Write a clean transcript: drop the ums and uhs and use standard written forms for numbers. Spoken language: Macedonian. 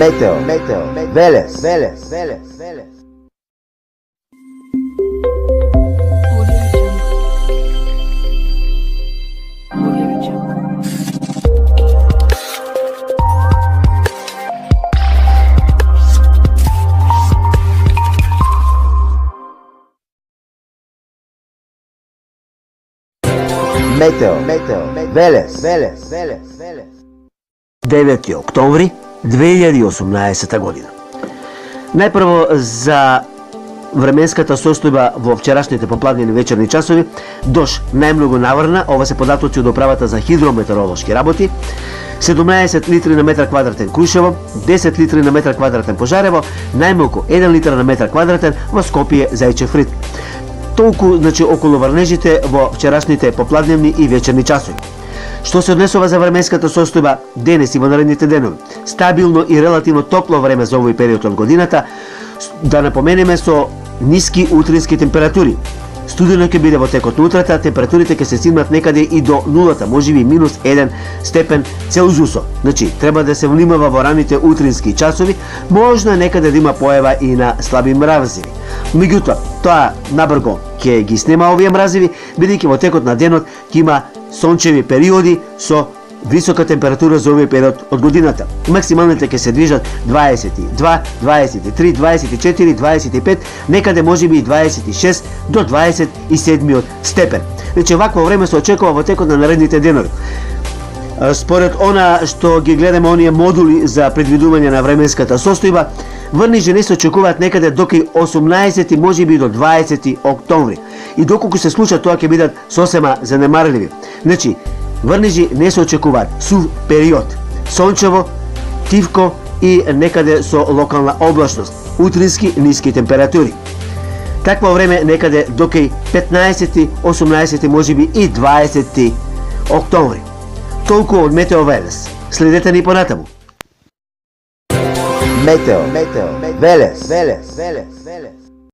Метео, Велес. Метео, Велес. 9. октомври 2018 година. Најпрво за временската состојба во вчерашните попладнени вечерни часови, дош најмногу наврна, ова се податоци од управата за хидрометеоролошки работи, 17 литри на метар квадратен Крушево, 10 литри на метар квадратен Пожарево, најмалку 1 литар на метар квадратен во Скопје, Зајчев Рид. Толку, значи, околу врнежите во вчерашните попладневни и вечерни часови. Што се однесува за временската состојба денес и во наредните денови? Стабилно и релативно топло време за овој период од годината, да напоменеме со ниски утрински температури. Студено ќе биде во текот на утрата, температурите ќе се стигнат некаде и до нулата, можеби минус 1 степен Целзиусо. Значи, треба да се внимава во раните утрински часови, можно некаде да има појава и на слаби мразиви. Меѓутоа, тоа набрго ќе ги снема овие мразиви, бидејќи во текот на денот ќе има сончеви периоди со висока температура за овој период од годината. Максималните ќе се движат 22, 23, 24, 25, некаде можеби и 26 до 27 степен. Значи, вакво време се очекува во текот на наредните денови. Според она што ги гледаме оние модули за предвидување на временската состојба, врнежи не се очекуваат некаде до кај 18 можеби до 20 октомври. И доколку се случат, тоа ќе бидат сосема занемарливи. Значи, врнежи не се очекуваат, сув период, сончево, тивко и некаде со локална облачност, утрински ниски температури. Такво време некаде до кај 15, 18, можеби и 20 октомври. Толку од Метео Велес. Следете ни понатаму. Метео, Велес.